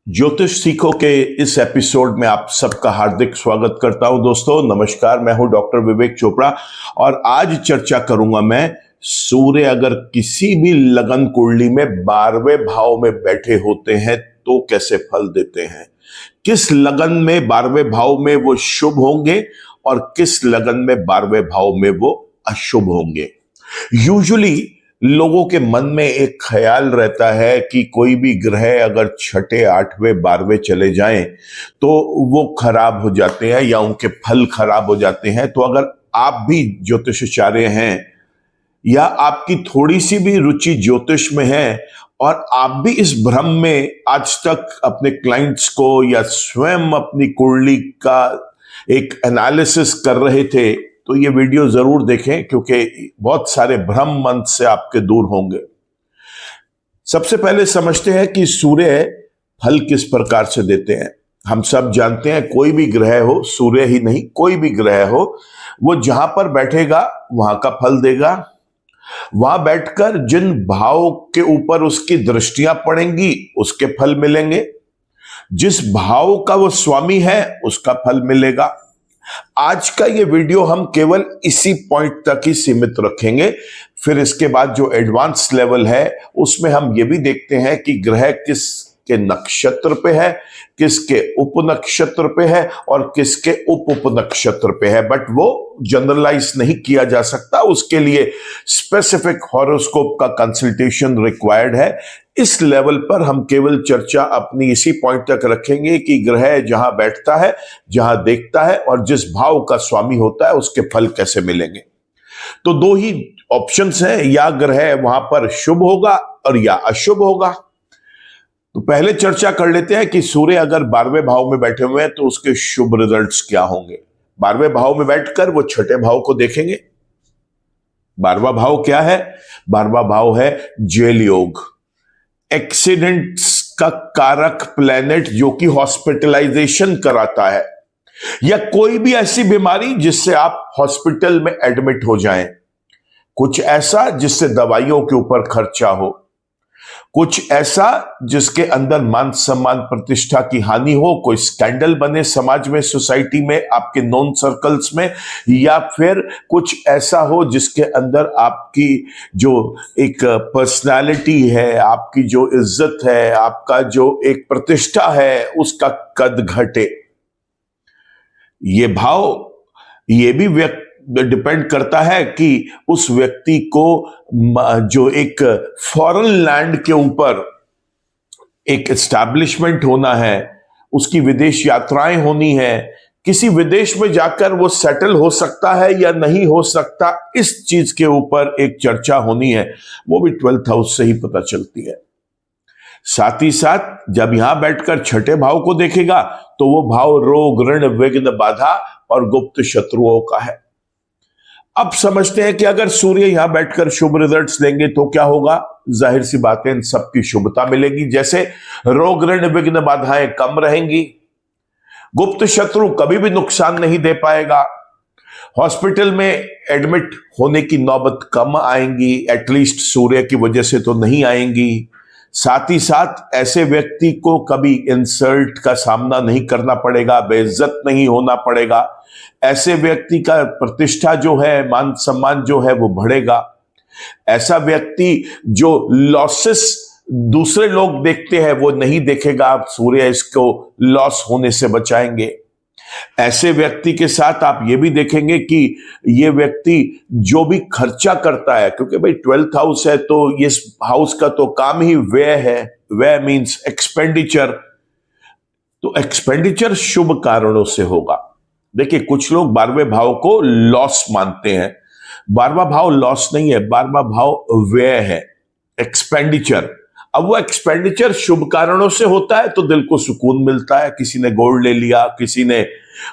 ज्योतिष सीखो के इस एपिसोड में आप सबका हार्दिक स्वागत करता हूं। दोस्तों नमस्कार, मैं हूं डॉक्टर विवेक चोपड़ा और आज चर्चा करूंगा मैं सूर्य अगर किसी भी लगन कुंडली में 12वें भाव में बैठे होते हैं तो कैसे फल देते हैं, किस लगन में 12वें भाव में वो शुभ होंगे और किस लगन में 12वें भाव में वो अशुभ होंगे। यूजुअली लोगों के मन में एक ख्याल रहता है कि कोई भी ग्रह अगर 6, 8वें 12वें चले जाएं तो वो खराब हो जाते हैं या उनके फल खराब हो जाते हैं। तो अगर आप भी ज्योतिषाचार्य हैं या आपकी थोड़ी सी भी रुचि ज्योतिष में है और आप भी इस भ्रम में आज तक अपने क्लाइंट्स को या स्वयं अपनी कुंडली का एक एनालिसिस कर रहे थे, तो ये वीडियो जरूर देखें क्योंकि बहुत सारे भ्रम मन से आपके दूर होंगे। सबसे पहले समझते हैं कि सूर्य फल किस प्रकार से देते हैं। हम सब जानते हैं कोई भी ग्रह हो, सूर्य ही नहीं कोई भी ग्रह हो, वो जहां पर बैठेगा वहां का फल देगा। वहां बैठकर जिन भाव के ऊपर उसकी दृष्टियां पड़ेंगी उसके फल मिलेंगे। जिस भाव का वो स्वामी है उसका फल मिलेगा। आज का ये वीडियो हम केवल इसी पॉइंट तक ही सीमित रखेंगे। फिर इसके बाद जो एडवांस लेवल है उसमें हम ये भी देखते हैं कि ग्रह किसके नक्षत्र पे है, किसके उपनक्षत्र पे है और किसके उप नक्षत्र पे है। बट वो जनरलाइज नहीं किया जा सकता, उसके लिए स्पेसिफिक हॉरोस्कोप का कंसल्टेशन रिक्वायर्ड है। इस लेवल पर हम केवल चर्चा अपनी इसी पॉइंट तक रखेंगे कि ग्रह जहां बैठता है, जहां देखता है और जिस भाव का स्वामी होता है उसके फल कैसे मिलेंगे। तो दो ही ऑप्शंस हैं, या ग्रह वहां पर शुभ होगा और या अशुभ होगा। तो पहले चर्चा कर लेते हैं कि सूर्य अगर 12वें भाव में बैठे हुए हैं तो उसके शुभ रिजल्ट्स क्या होंगे। 12वें भाव में बैठकर वो 6ठे भाव को देखेंगे। 12वां भाव क्या है? 12वां भाव है जेल योग, एक्सीडेंट्स का कारक प्लेनेट जो कि हॉस्पिटलाइजेशन कराता है, या कोई भी ऐसी बीमारी जिससे आप हॉस्पिटल में एडमिट हो जाएं, कुछ ऐसा जिससे दवाइयों के ऊपर खर्चा हो, कुछ ऐसा जिसके अंदर मान सम्मान प्रतिष्ठा की हानि हो, कोई स्कैंडल बने समाज में, सोसाइटी में, आपके नॉन सर्कल्स में, या फिर कुछ ऐसा हो जिसके अंदर आपकी जो एक पर्सनालिटी है, आपकी जो इज्जत है, आपका जो एक प्रतिष्ठा है उसका कद घटे। ये भाव ये भी डिपेंड करता है कि उस व्यक्ति को जो एक फॉरेन लैंड के ऊपर एक एस्टैब्लिशमेंट होना है, उसकी विदेश यात्राएं होनी है, किसी विदेश में जाकर वो सेटल हो सकता है या नहीं हो सकता, इस चीज के ऊपर एक चर्चा होनी है। वो भी 12th हाउस से ही पता चलती है। साथ ही साथ जब यहां बैठकर 6ठे भाव को देखेगा तो वो भाव रोग, ऋण, विघ्न, बाधा और गुप्त शत्रुओं का है। अब समझते हैं कि अगर सूर्य यहां बैठकर शुभ रिजल्ट्स देंगे तो क्या होगा। जाहिर सी बात है इन सबकी शुभता मिलेगी, जैसे रोग, ऋण, विघ्न, बाधाएं कम रहेंगी, गुप्त शत्रु कभी भी नुकसान नहीं दे पाएगा, हॉस्पिटल में एडमिट होने की नौबत कम आएंगी, एटलीस्ट सूर्य की वजह से तो नहीं आएंगी। साथ ही साथ ऐसे व्यक्ति को कभी इंसल्ट का सामना नहीं करना पड़ेगा, बेइज्जत नहीं होना पड़ेगा। ऐसे व्यक्ति का प्रतिष्ठा जो है, मान सम्मान जो है वो बढ़ेगा। ऐसा व्यक्ति जो लॉसेस दूसरे लोग देखते हैं वो नहीं देखेगा, सूर्य इसको लॉस होने से बचाएंगे। ऐसे व्यक्ति के साथ आप ये भी देखेंगे कि ये व्यक्ति जो भी खर्चा करता है, क्योंकि भाई 12th हाउस है तो इस हाउस का तो काम ही व्यय है, व्यय मींस एक्सपेंडिचर, तो एक्सपेंडिचर शुभ कारणों से होगा। देखिए कुछ लोग 12वें भाव को लॉस मानते हैं। 12वां भाव लॉस नहीं है, 12वां भाव व्यय है, एक्सपेंडिचर। अब वो एक्सपेंडिचर शुभ कारणों से होता है तो दिल को सुकून मिलता है। किसी ने गोल्ड ले लिया, किसी ने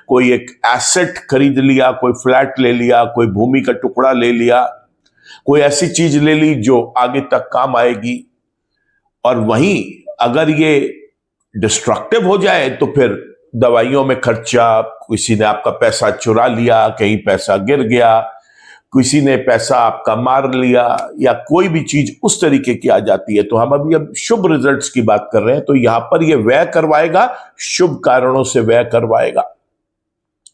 कोई एक एसेट खरीद लिया, कोई फ्लैट ले लिया, कोई भूमि का टुकड़ा ले लिया, कोई ऐसी चीज ले ली जो आगे तक काम आएगी। और वहीं अगर ये डिस्ट्रक्टिव हो जाए तो फिर दवाइयों में खर्चा, किसी ने आपका पैसा चुरा लिया, कहीं पैसा गिर गया, किसी ने पैसा आपका मार लिया, या कोई भी चीज उस तरीके की आ जाती है, तो हम अब शुभ रिजल्ट्स की बात कर रहे हैं, तो यहां पर ये व्यय करवाएगा, शुभ कारणों से व्यय करवाएगा।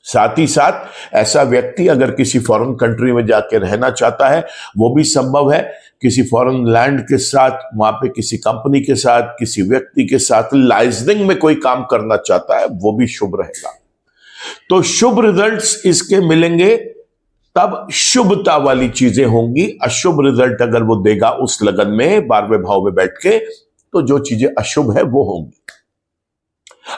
साथ ही साथ ऐसा व्यक्ति अगर किसी फॉरेन कंट्री में जाके रहना चाहता है, वो भी संभव है। किसी फॉरेन लैंड के साथ, वहां पे किसी कंपनी के साथ, किसी व्यक्ति के साथ लाइजनिंग में कोई काम करना चाहता है, वो भी शुभ रहेगा। तो शुभ रिजल्ट्स इसके मिलेंगे, तब शुभता वाली चीजें होंगी। अशुभ रिजल्ट अगर वो देगा उस लगन में 12वें भाव में बैठ के, तो जो चीजें अशुभ है वो होंगी।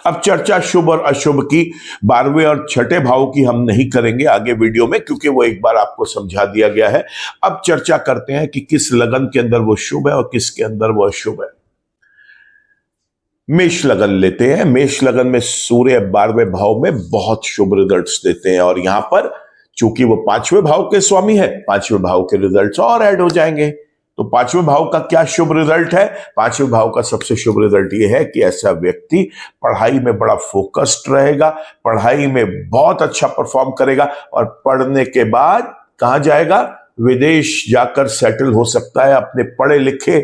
अब चर्चा शुभ और अशुभ की 12वें और छठे भाव की हम नहीं करेंगे आगे वीडियो में, क्योंकि वो एक बार आपको समझा दिया गया है। अब चर्चा करते हैं कि किस लगन के अंदर वो शुभ है और किसके अंदर वो अशुभ है। मेष लगन लेते हैं। मेष लगन में सूर्य 12वें भाव में बहुत शुभ रिजल्ट्स देते हैं, और यहां पर चूंकि वो 5वें भाव के स्वामी है, 5वें भाव के रिजल्ट्स और ऐड हो जाएंगे। तो 5वें भाव का क्या शुभ रिजल्ट है? 5वें भाव का सबसे शुभ रिजल्ट ये है कि ऐसा व्यक्ति पढ़ाई में बड़ा फोकस्ड रहेगा, पढ़ाई में बहुत अच्छा परफॉर्म करेगा, और पढ़ने के बाद कहां जाएगा? विदेश जाकर सेटल हो सकता है, अपने पढ़े लिखे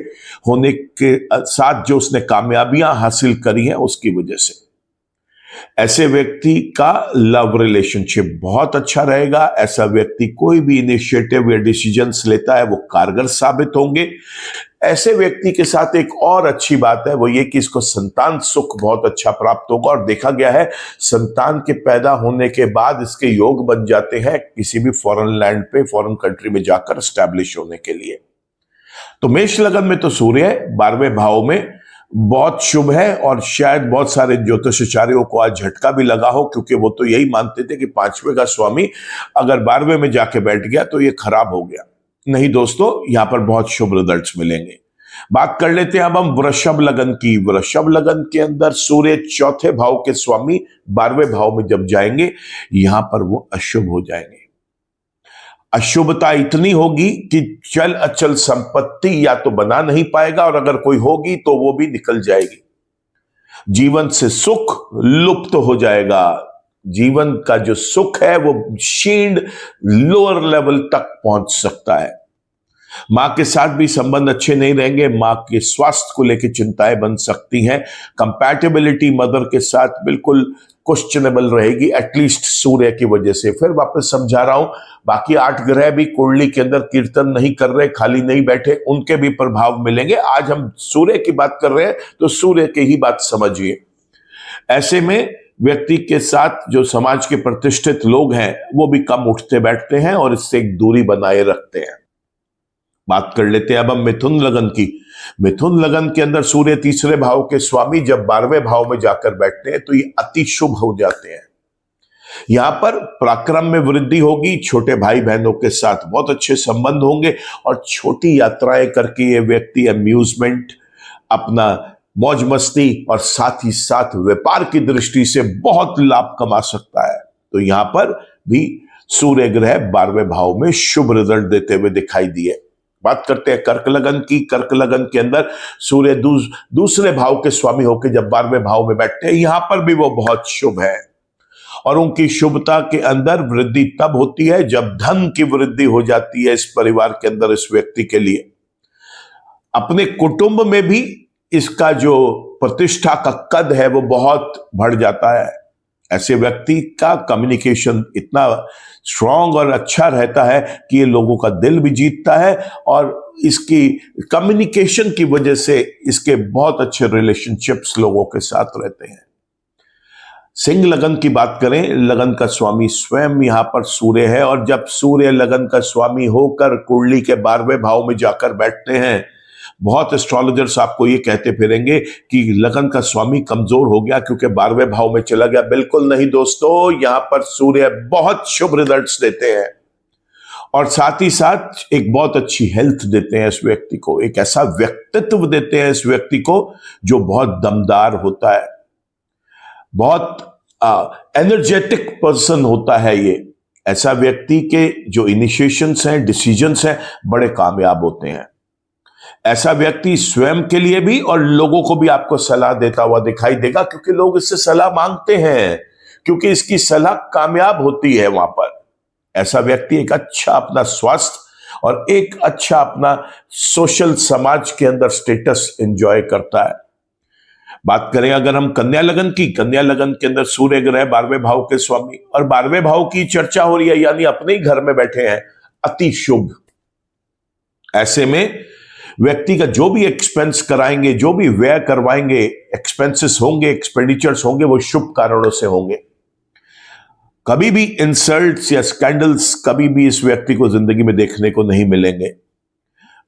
होने के साथ जो उसने कामयाबियां हासिल करी हैं उसकी वजह से। ऐसे व्यक्ति का लव रिलेशनशिप बहुत अच्छा रहेगा। ऐसा व्यक्ति कोई भी इनिशिएटिव या डिसीजंस लेता है वो कारगर साबित होंगे। ऐसे व्यक्ति के साथ एक और अच्छी बात है, वो ये कि इसको संतान सुख बहुत अच्छा प्राप्त होगा, और देखा गया है संतान के पैदा होने के बाद इसके योग बन जाते हैं किसी भी फॉरेन लैंड पे, फॉरेन कंट्री में जाकर एस्टैब्लिश होने के लिए। तो मेष लगन में तो सूर्य 12वें भाव में बहुत शुभ है, और शायद बहुत सारे ज्योतिषाचार्यों को आज झटका भी लगा हो, क्योंकि वो तो यही मानते थे कि 5वें का स्वामी अगर 12वें में जाके बैठ गया तो ये खराब हो गया। नहीं दोस्तों, यहां पर बहुत शुभ रिजल्ट्स मिलेंगे। बात कर लेते हैं अब हम वृषभ लगन की। वृषभ लगन के अंदर सूर्य 4थे भाव के स्वामी 12वें भाव में जब जाएंगे, यहां पर वो अशुभ हो जाएंगे। अशुभता इतनी होगी कि चल अचल संपत्ति या तो बना नहीं पाएगा, और अगर कोई होगी तो वो भी निकल जाएगी। जीवन से सुख लुप्त हो जाएगा। जीवन का जो सुख है वो क्षीण लोअर लेवल तक पहुंच सकता है। मां के साथ भी संबंध अच्छे नहीं रहेंगे। मां के स्वास्थ्य को लेकर चिंताएं बन सकती हैं। कंपैटिबिलिटी मदर के साथ बिल्कुल क्वेश्चनेबल रहेगी, एटलीस्ट सूर्य की वजह से। फिर वापस समझा रहा हूं, बाकी 8 ग्रह भी कुंडली के अंदर कीर्तन नहीं कर रहे, खाली नहीं बैठे, उनके भी प्रभाव मिलेंगे। आज हम सूर्य की बात कर रहे हैं, तो सूर्य की ही बात समझिए। ऐसे में व्यक्ति के साथ जो समाज के प्रतिष्ठित लोग हैं वो भी कम उठते बैठते हैं, और इससे एक दूरी बनाए रखते हैं। बात कर लेते हैं अब हम मिथुन लगन की। मिथुन लगन के अंदर सूर्य 3रे भाव के स्वामी जब 12वें भाव में जाकर बैठते हैं तो ये अति शुभ हो जाते हैं। यहां पर पराक्रम में वृद्धि होगी, छोटे भाई बहनों के साथ बहुत अच्छे संबंध होंगे, और छोटी यात्राएं करके ये व्यक्ति अम्यूजमेंट, अपना मौज मस्ती और साथ ही साथ व्यापार की दृष्टि से बहुत लाभ कमा सकता है। तो यहां पर भी सूर्य ग्रह 12वें भाव में शुभ रिजल्ट देते हुए दिखाई दिए। बात करते हैं कर्क लगन की। कर्क लगन के अंदर सूर्य दूसरे भाव के स्वामी होकर जब 12वें भाव में बैठते हैं, यहां पर भी वो बहुत शुभ है, और उनकी शुभता के अंदर वृद्धि तब होती है जब धन की वृद्धि हो जाती है इस परिवार के अंदर। इस व्यक्ति के लिए अपने कुटुंब में भी इसका जो प्रतिष्ठा का कद है वो बहुत बढ़ जाता है। ऐसे व्यक्ति का कम्युनिकेशन इतना स्ट्रांग और अच्छा रहता है कि ये लोगों का दिल भी जीतता है, और इसकी कम्युनिकेशन की वजह से इसके बहुत अच्छे रिलेशनशिप्स लोगों के साथ रहते हैं। सिंह लगन की बात करें, लगन का स्वामी स्वयं यहां पर सूर्य है, और जब सूर्य लगन का स्वामी होकर कुंडली के 12वें भाव में जाकर बैठते हैं, बहुत एस्ट्रोलॉजर्स आपको ये कहते फिरेंगे कि लगन का स्वामी कमजोर हो गया क्योंकि 12वें भाव में चला गया। बिल्कुल नहीं दोस्तों, यहां पर सूर्य बहुत शुभ रिजल्ट्स देते हैं, और साथ ही साथ एक बहुत अच्छी हेल्थ देते हैं इस व्यक्ति को, एक ऐसा व्यक्तित्व देते हैं इस व्यक्ति को जो बहुत दमदार होता है, बहुत एनर्जेटिक पर्सन होता है। ये ऐसा व्यक्ति के जो इनिशिएशंस हैं, डिसीजंस हैं, बड़े कामयाब होते हैं। ऐसा व्यक्ति स्वयं के लिए भी और लोगों को भी आपको सलाह देता हुआ दिखाई देगा, क्योंकि लोग इससे सलाह मांगते हैं, क्योंकि इसकी सलाह कामयाब होती है वहां पर। ऐसा व्यक्ति एक अच्छा अपना स्वास्थ्य और एक अच्छा अपना सोशल समाज के अंदर स्टेटस एंजॉय करता है। बात करें अगर हम कन्या लगन की, कन्या लगन के अंदर सूर्य ग्रह 12वें भाव के स्वामी, और 12वें भाव की चर्चा हो रही है, यानी अपने ही घर में बैठे हैं, अति शुभ। ऐसे में व्यक्ति का जो भी एक्सपेंस कराएंगे, जो भी व्यय करवाएंगे, एक्सपेंसेस होंगे, एक्सपेंडिचर्स होंगे, वो शुभ कारणों से होंगे। कभी भी इंसल्ट्स या स्कैंडल्स कभी भी इस व्यक्ति को जिंदगी में देखने को नहीं मिलेंगे।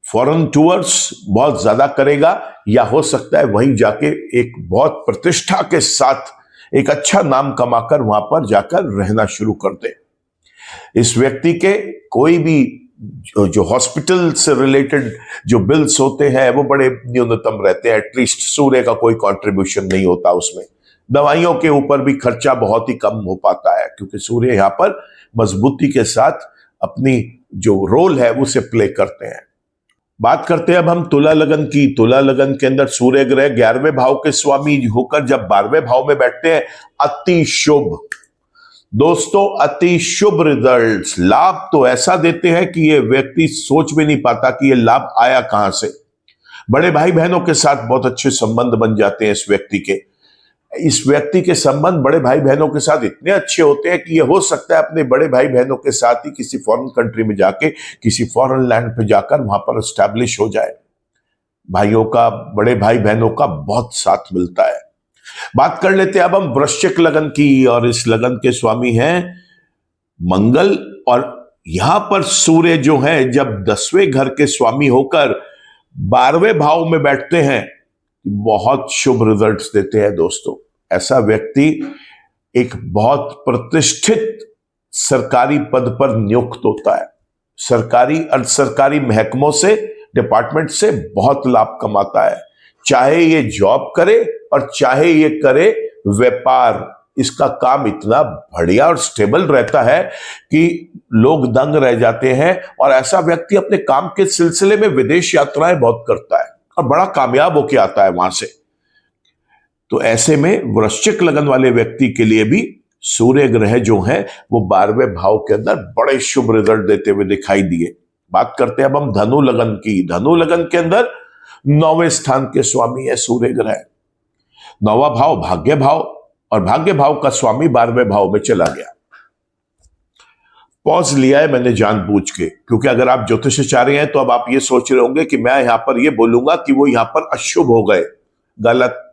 फॉरेन टूर्स बहुत ज्यादा करेगा, या हो सकता है वहीं जाके एक बहुत प्रतिष्ठा के साथ एक अच्छा नाम कमाकर वहां पर जाकर रहना शुरू कर दे। इस व्यक्ति के कोई भी जो हॉस्पिटल से रिलेटेड जो बिल्स होते हैं वो बड़े न्यूनतम रहते हैं, एटलीस्ट सूर्य का कोई कंट्रीब्यूशन नहीं होता उसमें। दवाइयों के ऊपर भी खर्चा बहुत ही कम हो पाता है, क्योंकि सूर्य यहां पर मजबूती के साथ अपनी जो रोल है उसे प्ले करते हैं। बात करते हैं अब हम तुला लगन की। तुला लगन के अंदर सूर्य ग्रह 11वें भाव के स्वामी होकर जब 12वें भाव में बैठते हैं, अति शुभ दोस्तों, अति शुभ रिजल्ट्स, लाभ तो ऐसा देते हैं कि ये व्यक्ति सोच भी नहीं पाता कि ये लाभ आया कहां से। बड़े भाई बहनों के साथ बहुत अच्छे संबंध बन जाते हैं इस व्यक्ति के संबंध बड़े भाई बहनों के साथ इतने अच्छे होते हैं कि ये हो सकता है अपने बड़े भाई बहनों के साथ ही किसी फॉरेन कंट्री में जाके, किसी फॉरेन लैंड पे जाकर वहां पर एस्टैब्लिश हो जाए। भाइयों का, बड़े भाई बहनों का बहुत साथ मिलता है। बात कर लेते हैं अब हम वृश्चिक लगन की, और इस लगन के स्वामी हैं मंगल, और यहां पर सूर्य जो है जब 10वें घर के स्वामी होकर 12वें भाव में बैठते हैं, बहुत शुभ रिजल्ट्स देते हैं दोस्तों। ऐसा व्यक्ति एक बहुत प्रतिष्ठित सरकारी पद पर नियुक्त होता है, सरकारी अर्ध सरकारी महकमों से, डिपार्टमेंट से बहुत लाभ कमाता है। चाहे ये जॉब करे और चाहे ये करे व्यापार, इसका काम इतना बढ़िया और स्टेबल रहता है कि लोग दंग रह जाते हैं। और ऐसा व्यक्ति अपने काम के सिलसिले में विदेश यात्राएं बहुत करता है और बड़ा कामयाब होके आता है वहां से। तो ऐसे में वृश्चिक लगन वाले व्यक्ति के लिए भी सूर्य ग्रह जो है वो 12वें भाव के अंदर बड़े शुभ रिजल्ट देते हुए दिखाई दिए। बात करते हैं अब हम धनु लगन की। धनु लगन के अंदर 9वें स्थान के स्वामी है सूर्य ग्रह। 9वां भाव भाग्य भाव, और भाग्य भाव का स्वामी 12वें भाव में चला गया। पॉज लिया है मैंने जानबूझ के, क्योंकि अगर आप ज्योतिषाचार्य हैं तो अब आप ये सोच रहे होंगे कि मैं यहां पर ये बोलूंगा कि वो यहां पर अशुभ हो गए। गलत।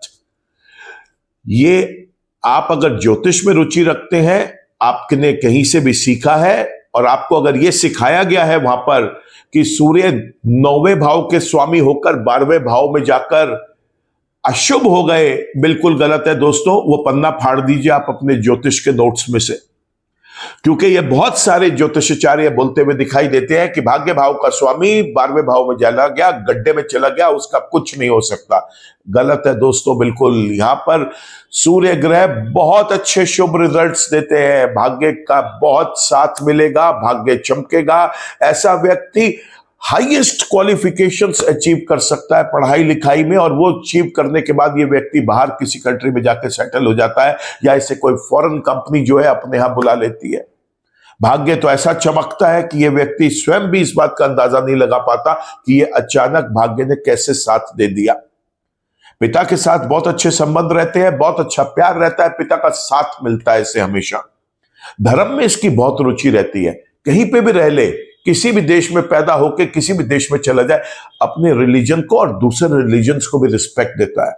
ये आप अगर ज्योतिष में रुचि रखते हैं, आपने कहीं से भी सीखा है, और आपको अगर ये सिखाया गया है वहां पर कि सूर्य 9वें भाव के स्वामी होकर 12वें भाव में जाकर अशुभ हो गए, बिल्कुल गलत है दोस्तों। वो पन्ना फाड़ दीजिए आप अपने ज्योतिष के नोट्स में से, क्योंकि ये बहुत सारे ज्योतिषाचार्य बोलते हुए दिखाई देते हैं कि भाग्य भाव का स्वामी 12वें भाव में चला गया, गड्ढे में चला गया, उसका कुछ नहीं हो सकता। गलत है दोस्तों, बिल्कुल। यहां पर सूर्य ग्रह बहुत अच्छे शुभ रिजल्ट्स देते हैं, भाग्य का बहुत साथ मिलेगा, भाग्य चमकेगा। ऐसा व्यक्ति हाईएस्ट क्वालिफिकेशंस अचीव कर सकता है पढ़ाई लिखाई में, और वो अचीव करने के बाद ये व्यक्ति बाहर किसी कंट्री में जाकर सेटल हो जाता है, या इसे कोई फॉरेन कंपनी जो है अपने यहां बुला लेती है। भाग्य तो ऐसा चमकता है कि ये व्यक्ति स्वयं भी इस बात का अंदाजा नहीं लगा पाता कि ये अचानक भाग्य ने कैसे साथ दे दिया। पिता के साथ बहुत अच्छे संबंध रहते हैं, बहुत अच्छा प्यार रहता है, पिता का साथ मिलता है इसे हमेशा। धर्म में इसकी बहुत रुचि रहती है, कहीं पे भी रह ले, किसी भी देश में पैदा होकर किसी भी देश में चला जाए, अपने रिलीजन को और दूसरे रिलीजन्स को भी रिस्पेक्ट देता है।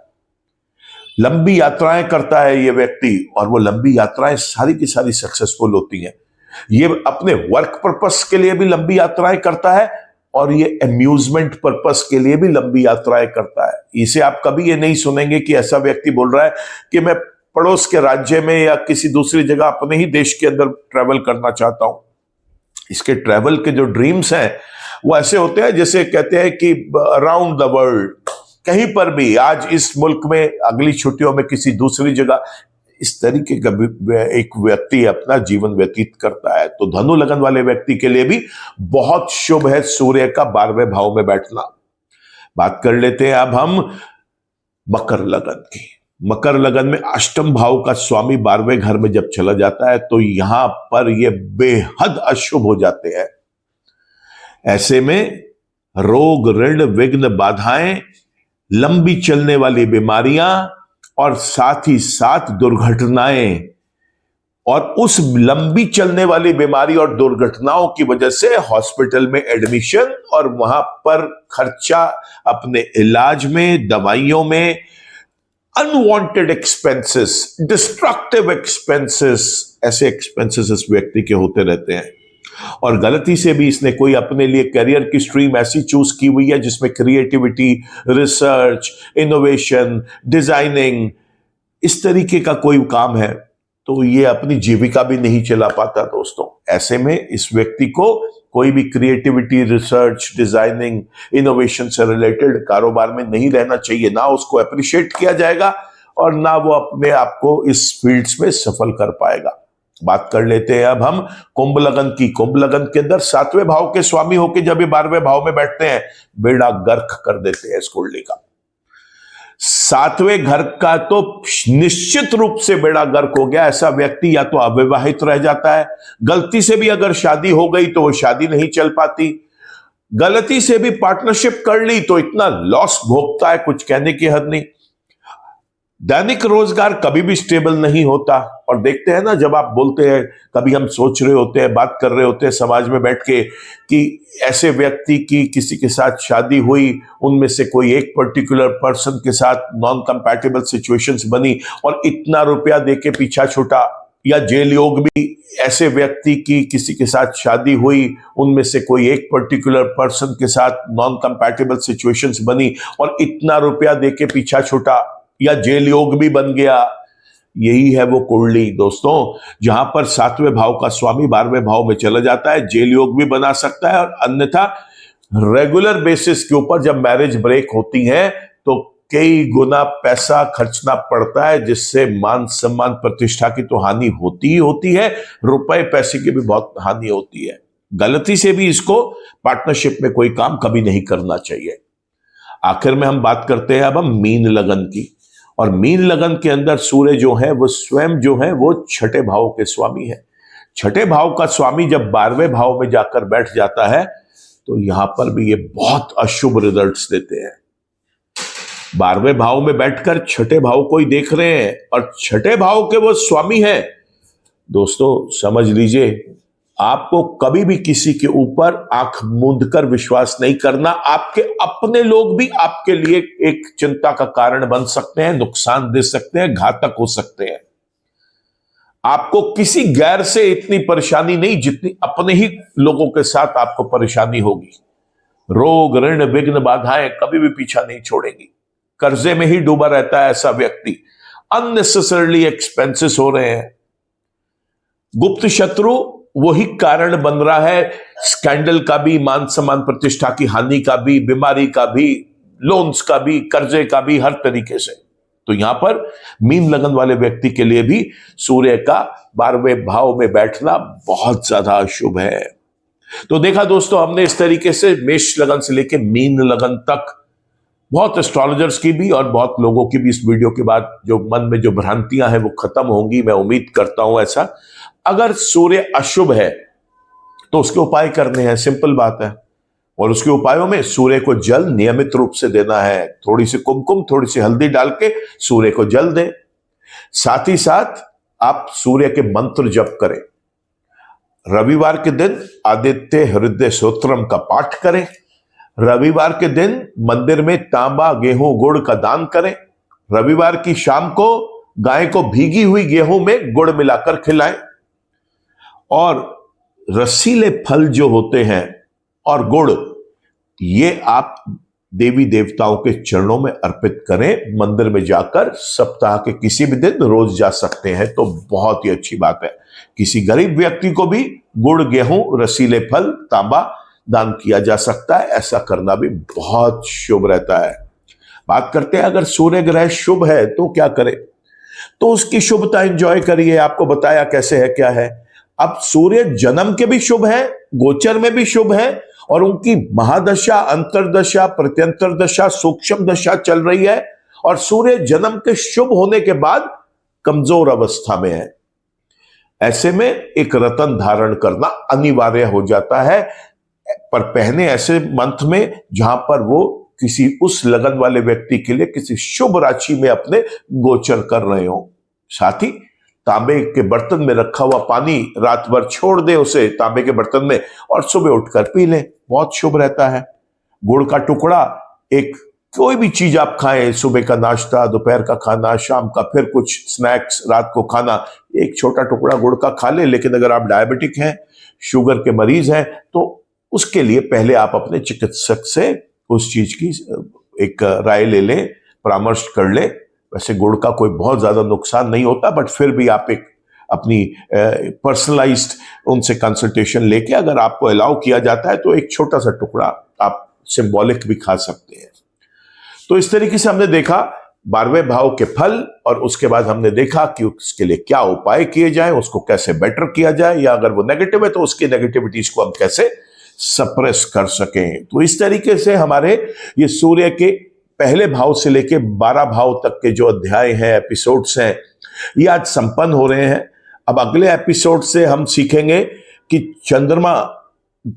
लंबी यात्राएं करता है ये व्यक्ति, और वो लंबी यात्राएं सारी की सारी सक्सेसफुल होती हैं। ये अपने वर्क पर्पस के लिए भी लंबी यात्राएं करता है, और ये अम्यूजमेंट पर्पस के लिए भी लंबी यात्राएं करता है। इसे आप कभी ये नहीं सुनेंगे कि ऐसा व्यक्ति बोल रहा है कि मैं पड़ोस के राज्य में या किसी दूसरी जगह अपने ही देश के अंदर ट्रैवल करना चाहता हूं। इसके ट्रैवल के जो ड्रीम्स हैं वो ऐसे होते हैं जैसे कहते हैं कि अराउंड द वर्ल्ड, कहीं पर भी, आज इस मुल्क में, अगली छुट्टियों में किसी दूसरी जगह, इस तरीके का एक व्यक्ति अपना जीवन व्यतीत करता है। तो धनु लगन वाले व्यक्ति के लिए भी बहुत शुभ है सूर्य का 12वें भाव में बैठना। बात कर लेते हैं अब हम मकर लगन की। मकर लगन में अष्टम भाव का स्वामी 12वें घर में जब चला जाता है तो यहां पर ये बेहद अशुभ हो जाते हैं। ऐसे में रोग, ऋण, विघ्न, बाधाएं, लंबी चलने वाली बीमारियां और साथ ही साथ दुर्घटनाएं, और उस लंबी चलने वाली बीमारी और दुर्घटनाओं की वजह से हॉस्पिटल में एडमिशन और वहां पर खर्चा, अपने इलाज में, दवाइयों में, अनवांटेड एक्सपेंसेस, डिस्ट्रक्टिव एक्सपेंसेस, ऐसे एक्सपेंसेस इस व्यक्ति के होते रहते हैं। और गलती से भी इसने कोई अपने लिए करियर की स्ट्रीम ऐसी चूज की हुई है जिसमें क्रिएटिविटी, रिसर्च, इनोवेशन, डिजाइनिंग, इस तरीके का कोई काम है, तो ये अपनी जीविका भी नहीं चला पाता दोस्तों। ऐसे में इस व्यक्ति को कोई भी क्रिएटिविटी, रिसर्च, डिजाइनिंग, इनोवेशन से रिलेटेड कारोबार में नहीं रहना चाहिए। ना उसको अप्रिशिएट किया जाएगा और ना वो अपने आप को इस फील्ड्स में सफल कर पाएगा। बात कर लेते हैं अब हम कुंभ लगन की। कुंभ लगन के अंदर 7वें भाव के स्वामी होके जब ये 12वें भाव में बैठते हैं, बेड़ा गर्क कर देते हैं इस कुंडली का। 7वें घर का तो निश्चित रूप से बेड़ा गर्क हो गया। ऐसा व्यक्ति या तो अविवाहित रह जाता है, गलती से भी अगर शादी हो गई तो वो शादी नहीं चल पाती, गलती से भी पार्टनरशिप कर ली तो इतना लॉस भोगता है कुछ कहने की हद नहीं। दैनिक रोजगार कभी भी स्टेबल नहीं होता। और देखते हैं ना, जब आप बोलते हैं, कभी हम सोच रहे होते हैं, बात कर रहे होते हैं समाज में बैठ के कि ऐसे व्यक्ति की किसी के साथ शादी हुई, उनमें से कोई एक पर्टिकुलर पर्सन के साथ नॉन कंपैटिबल सिचुएशंस बनी और इतना रुपया देके पीछा छूटा, या जेल योग भी ऐसे व्यक्ति की किसी के साथ शादी हुई, उनमें से कोई एक पर्टिकुलर पर्सन के साथ नॉन कंपैटिबल सिचुएशंस बनी और इतना रुपया देके पीछा छूटा, या जेल योग भी बन गया। यही है वो कुंडली दोस्तों, जहां पर 7वें भाव का स्वामी 12वें भाव में चला जाता है। जेल योग भी बना सकता है और अन्यथा रेगुलर बेसिस के ऊपर जब मैरिज ब्रेक होती है तो कई गुना पैसा खर्चना पड़ता है, जिससे मान सम्मान, प्रतिष्ठा की तो हानि होती ही होती है, रुपए पैसे की भी बहुत हानि होती है। गलती से भी इसको पार्टनरशिप में कोई काम कभी नहीं करना चाहिए। आखिर में हम बात करते हैं अब हम मीन लगन की। और मीन लगन के अंदर सूर्य जो है वो स्वयं जो है वो 6ठे भाव के स्वामी है। 6ठे भाव का स्वामी जब 12वें भाव में जाकर बैठ जाता है तो यहां पर भी ये बहुत अशुभ रिजल्ट्स देते हैं। 12वें भाव में बैठकर 6ठे भाव को ही देख रहे हैं और 6ठे भाव के वो स्वामी हैं। दोस्तों समझ लीजिए, आपको कभी भी किसी के ऊपर आंख मूंद कर विश्वास नहीं करना। आपके अपने लोग भी आपके लिए एक चिंता का कारण बन सकते हैं, नुकसान दे सकते हैं, घातक हो सकते हैं। आपको किसी गैर से इतनी परेशानी नहीं जितनी अपने ही लोगों के साथ आपको परेशानी होगी। रोग, ऋण, विघ्न, बाधाएं कभी भी पीछा नहीं छोड़ेंगी। कर्जे में ही डूबा रहता है ऐसा व्यक्ति, अननेसेसरली एक्सपेंसेस हो रहे हैं। गुप्त शत्रु वही कारण बन रहा है, स्कैंडल का भी, मान सम्मान प्रतिष्ठा की हानि का भी, बीमारी का भी, लोन्स का भी, कर्जे का भी, हर तरीके से। तो यहां पर मीन लगन वाले व्यक्ति के लिए भी सूर्य का 12वें भाव में बैठना बहुत ज्यादा अशुभ है। तो देखा दोस्तों, हमने इस तरीके से मेष लगन से लेकर मीन लगन तक बहुत एस्ट्रोलॉजर्स की भी और बहुत लोगों की भी इस वीडियो के बाद जो मन में जो भ्रांतियां हैं वो खत्म होंगी, मैं उम्मीद करता हूं ऐसा। अगर सूर्य अशुभ है तो उसके उपाय करने हैं, सिंपल बात है। और उसके उपायों में सूर्य को जल नियमित रूप से देना है। थोड़ी सी कुमकुम, थोड़ी सी हल्दी डाल के सूर्य को जल दें। साथ ही साथ आप सूर्य के मंत्र जप करें। रविवार के दिन आदित्य हृदय स्तोत्रम का पाठ करें। रविवार के दिन मंदिर में तांबा, गेहूं, गुड़ का दान करें। रविवार की शाम को गाय को भीगी हुई गेहूं में गुड़ मिलाकर खिलाएं। और रसीले फल जो होते हैं और गुड़, ये आप देवी देवताओं के चरणों में अर्पित करें। मंदिर में जाकर सप्ताह के किसी भी दिन रोज जा सकते हैं तो बहुत ही अच्छी बात है। किसी गरीब व्यक्ति को भी गुड़, गेहूं, रसीले फल, तांबा दान किया जा सकता है। ऐसा करना भी बहुत शुभ रहता है। बात करते हैं, अगर सूर्य ग्रह शुभ है तो क्या करें? तो उसकी शुभता एंजॉय करिए। आपको बताया कैसे है, क्या है। अब सूर्य जन्म के भी शुभ है, गोचर में भी शुभ है और उनकी महादशा, अंतरदशा, प्रत्यंतर दशा, सूक्ष्म दशा चल रही है और सूर्य जन्म के शुभ होने के बाद कमजोर अवस्था में है। ऐसे में एक रतन धारण करना अनिवार्य हो जाता है, पर पहने ऐसे मंथ में जहां पर वो किसी उस लगन वाले व्यक्ति के लिए किसी शुभ राशि में अपने गोचर कर रहे हो। साथ ही तांबे के बर्तन में रखा हुआ पानी रात भर छोड़ दे उसे तांबे के बर्तन में और सुबह उठकर पी ले, बहुत शुभ रहता है। गुड़ का टुकड़ा, एक कोई भी चीज आप खाएं, सुबह का नाश्ता, दोपहर का खाना, शाम का फिर कुछ स्नैक्स, रात को खाना, एक छोटा टुकड़ा गुड़ का खा ले। लेकिन अगर आप डायबिटिक हैं, शुगर के मरीज हैं, तो उसके लिए पहले आप अपने चिकित्सक से उस चीज की एक राय ले लें, परामर्श कर ले। वैसे गुड़ का कोई बहुत ज्यादा नुकसान नहीं होता, बट फिर भी आप एक अपनी पर्सनलाइज्ड उनसे कंसल्टेशन लेके अगर आपको अलाउ किया जाता है तो एक छोटा सा टुकड़ा आप सिंबॉलिक भी खा सकते हैं। तो इस तरीके से हमने देखा 12वें भाव के फल, और उसके बाद हमने देखा कि उसके लिए क्या उपाय किए जाए, उसको कैसे बेटर किया जाए, या अगर वो नेगेटिव है तो उसकी नेगेटिविटीज को हम कैसे सप्रेस कर सकें। तो इस तरीके से हमारे ये सूर्य के पहले भाव से लेके 12 भाव तक के जो अध्याय हैं, एपिसोड्स हैं, ये आज संपन्न हो रहे हैं। अब अगले एपिसोड से हम सीखेंगे कि चंद्रमा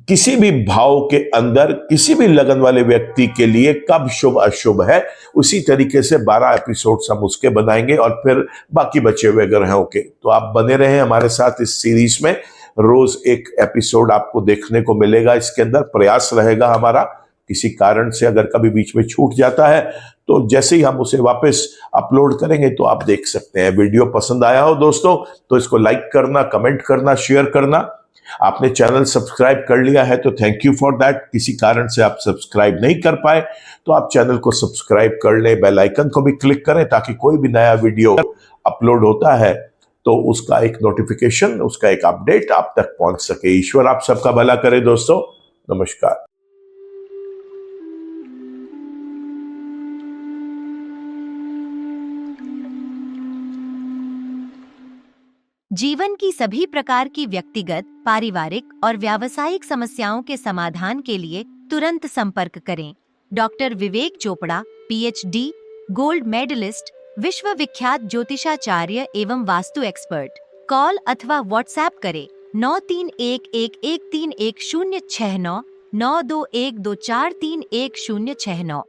किसी भी भाव के अंदर किसी भी लगन वाले व्यक्ति के लिए कब शुभ अशुभ है। उसी तरीके से 12 एपिसोड्स हम उसके बनाएंगे और फिर बाकी बचे हुए ग्रहों के। तो आप बने रहें हमारे साथ इस सीरीज में, रोज एक एपिसोड आपको देखने को मिलेगा। इसके अंदर प्रयास रहेगा हमारा, किसी कारण से अगर कभी बीच में छूट जाता है तो जैसे ही हम उसे वापस अपलोड करेंगे तो आप देख सकते हैं। वीडियो पसंद आया हो दोस्तों तो इसको लाइक करना, कमेंट करना, शेयर करना। आपने चैनल सब्सक्राइब कर लिया है तो थैंक यू फॉर दैट। किसी कारण से आप सब्सक्राइब नहीं कर पाए तो आप चैनल को सब्सक्राइब कर लें, बेल आइकन को भी क्लिक करें ताकि कोई भी नया वीडियो अपलोड होता है तो उसका एक नोटिफिकेशन, उसका एक अपडेट आप तक पहुंच सके। ईश्वर आप सबका भला करे दोस्तों। नमस्कार। जीवन की सभी प्रकार की व्यक्तिगत, पारिवारिक और व्यावसायिक समस्याओं के समाधान के लिए तुरंत संपर्क करें। डॉक्टर विवेक चोपड़ा, पीएचडी, गोल्ड मेडलिस्ट, विश्व विख्यात ज्योतिषाचार्य एवं वास्तु एक्सपर्ट। कॉल अथवा व्हाट्सएप करें 9311131069 9212431069।